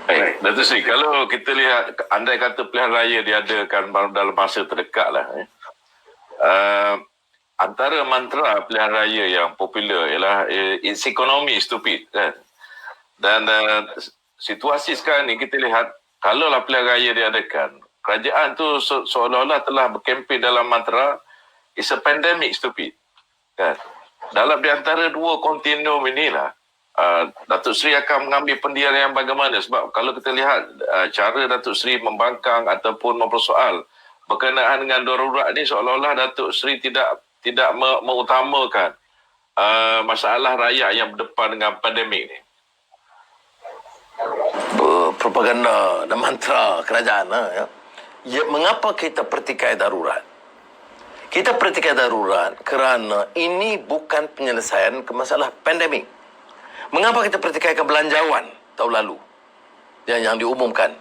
Baik, Datuk Seri, kalau kita lihat, andai kata pilihan raya diadakan dalam masa terdekat lah, antara mantra pilihan raya yang popular ialah it's economy stupid, kan? Dan situasi sekarang ni kita lihat, kalaulah pilihan raya diadakan, kerajaan tu seolah-olah telah berkempen dalam mantra it's a pandemic stupid, kan? Dalam di antara dua kontinum inilah, Datuk Seri akan mengambil pendirian yang bagaimana? Sebab kalau kita lihat cara Datuk Seri membangkang ataupun mempersoal berkenaan dengan darurat ni, seolah-olah Datuk Seri tidak mengutamakan masalah rakyat yang berdepan dengan pandemik ni. Propaganda dan mantra kerajaan, ya. Mengapa kita pertikai darurat? Kita pertikai darurat kerana ini bukan penyelesaian ke masalah pandemik. Mengapa kita pertikaikan belanjawan tahun lalu yang diumumkan?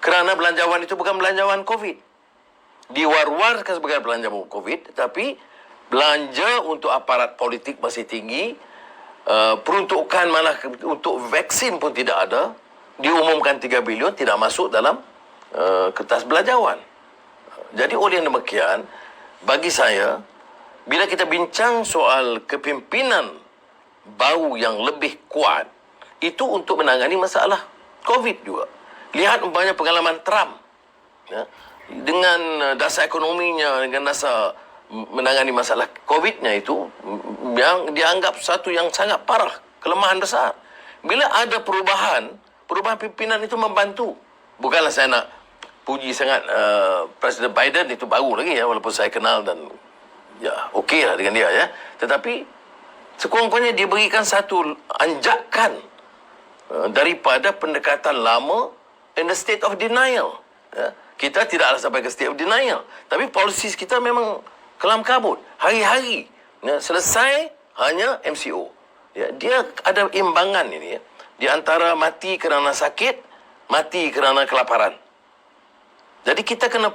Kerana belanjawan itu bukan belanjawan COVID. Diwar-warkan sebagai belanjawan COVID, tetapi belanja untuk aparat politik masih tinggi, peruntukan malah untuk vaksin pun tidak ada, diumumkan 3 bilion tidak masuk dalam kertas belanjawan. Jadi oleh demikian, bagi saya, bila kita bincang soal kepimpinan bau yang lebih kuat, itu untuk menangani masalah COVID juga. Lihat umpamanya pengalaman Trump, ya, dengan dasar ekonominya, dengan dasar menangani masalah COVID-nya itu, yang dianggap satu yang sangat parah, kelemahan besar. Bila ada perubahan pimpinan itu membantu. Bukanlah saya nak puji sangat Presiden Biden, itu baru lagi, ya, walaupun saya kenal dan ya okey lah dengan dia, ya. Tetapi sekurang-kurangnya dia berikan satu anjakan daripada pendekatan lama in the state of denial. Ya. Kita tidaklah sampai ke state of denial, tapi polisi kita memang kelam kabut. Hari-hari, ya, selesai hanya MCO. Ya, dia ada imbangan ini, ya, di antara mati kerana sakit, mati kerana kelaparan. Jadi kita kena,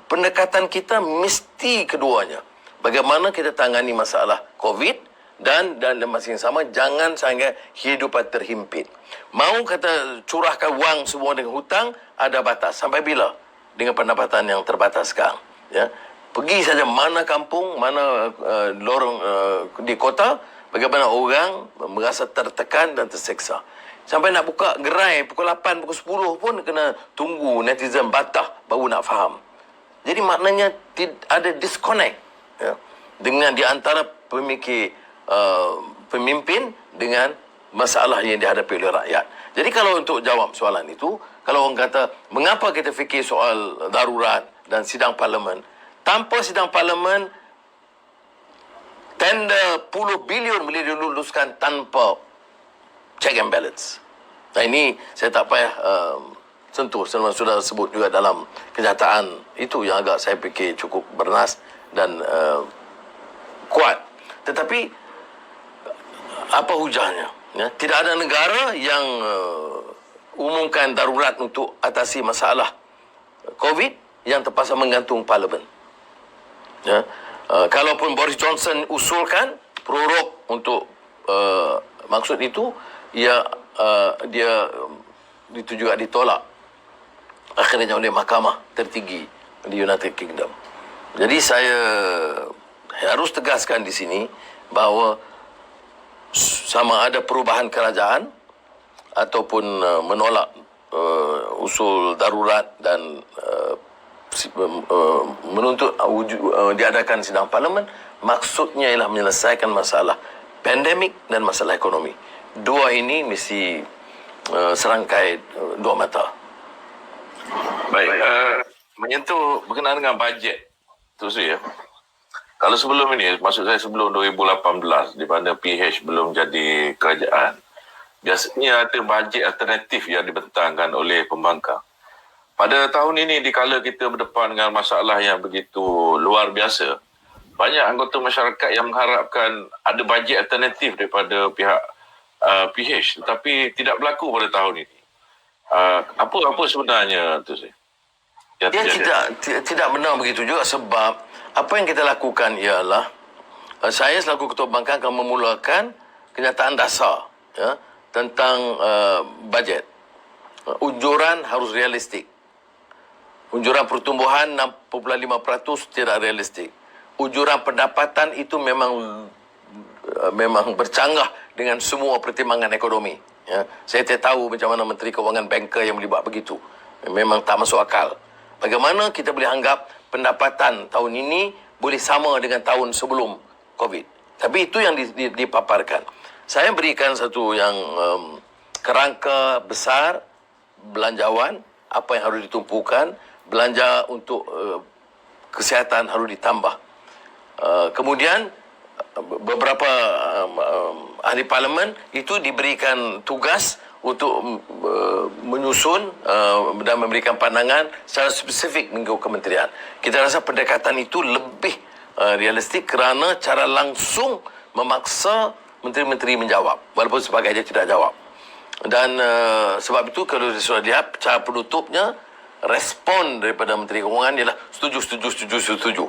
pendekatan kita mesti keduanya. Bagaimana kita tangani masalah COVID dan masa yang sama jangan sampai hidupan terhimpit. Mau kata curahkan wang semua dengan hutang, ada batas. Sampai bila? Dengan pendapatan yang terbatas sekarang, ya. Pergi saja mana kampung, mana lorong di kota, bagaimana orang merasa tertekan dan terseksa. Sampai nak buka gerai pukul 8, pukul 10 pun kena tunggu netizen batah baru nak faham. Jadi maknanya ada disconnect, ya, dengan di antara pemimpin dengan masalah yang dihadapi oleh rakyat. Jadi kalau untuk jawab soalan itu, kalau orang kata mengapa kita fikir soal darurat dan sidang parlimen, tanpa sidang parlimen tender puluh bilion boleh diluluskan tanpa check and balance. Nah, ini saya tak payah sentuh, sudah sebut juga dalam kenyataan itu yang agak saya fikir cukup bernas dan kuat. Tetapi apa hujahnya? Ya, tidak ada negara yang umumkan darurat untuk atasi masalah COVID yang terpaksa menggantung parlimen. Ya, kalaupun Boris Johnson usulkan prorok untuk maksud itu, ya, dia itu juga ditolak akhirnya oleh mahkamah tertinggi di United Kingdom. Jadi saya harus tegaskan di sini bahawa sama ada perubahan kerajaan ataupun menolak usul darurat dan menuntut diadakan sidang parlimen, maksudnya ialah menyelesaikan masalah pandemik dan masalah ekonomi. Dua ini mesti serangkai dua mata. Baik, menyentuh berkenaan dengan bajet tu saya. Kalau sebelum ini, maksud saya sebelum 2018, di mana PH belum jadi kerajaan, biasanya ada bajet alternatif yang dibentangkan oleh pembangkang. Pada tahun ini, dikala kita berdepan dengan masalah yang begitu luar biasa, banyak anggota masyarakat yang mengharapkan ada bajet alternatif daripada pihak PH, tetapi tidak berlaku pada tahun ini. Apa sebenarnya tu saya? Dia tidak benar begitu juga, sebab apa yang kita lakukan ialah saya selaku Ketua Pembangkang akan memulakan kenyataan dasar, ya, tentang bajet. Unjuran harus realistik. Unjuran pertumbuhan 6.5% tidak realistik. Unjuran pendapatan itu memang bercanggah dengan semua pertimbangan ekonomi. Ya. Saya tidak tahu macam mana Menteri Kewangan banker yang boleh buat begitu. Memang tak masuk akal. Bagaimana kita boleh anggap pendapatan tahun ini boleh sama dengan tahun sebelum COVID. Tapi itu yang dipaparkan. Saya berikan satu yang kerangka besar belanjawan, apa yang harus ditumpukan, belanja untuk kesihatan harus ditambah. Kemudian beberapa ahli parlimen itu diberikan tugas untuk menyusun dan memberikan pandangan secara spesifik mengikut kementerian. Kita rasa pendekatan itu lebih realistik kerana cara langsung memaksa menteri-menteri menjawab walaupun sebagainya tidak jawab. Dan sebab itu kalau sudah lihat cara penutupnya, respon daripada Menteri Kewangan ialah setuju.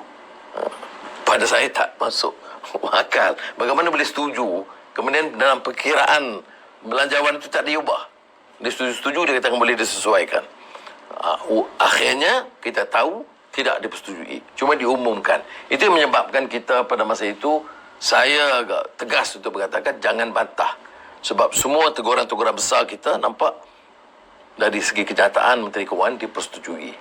Pada saya tak masuk akal. Bagaimana boleh setuju, kemudian dalam perkiraan belanjawan itu tak diubah. Dia setuju, dia katakan boleh disesuaikan. Akhirnya kita tahu tidak dipersetujui, cuma diumumkan. Itu yang menyebabkan kita pada masa itu, saya agak tegas untuk mengatakan jangan bantah. Sebab semua teguran-teguran besar kita nampak dari segi kenyataan Menteri Kewangan dipersetujui.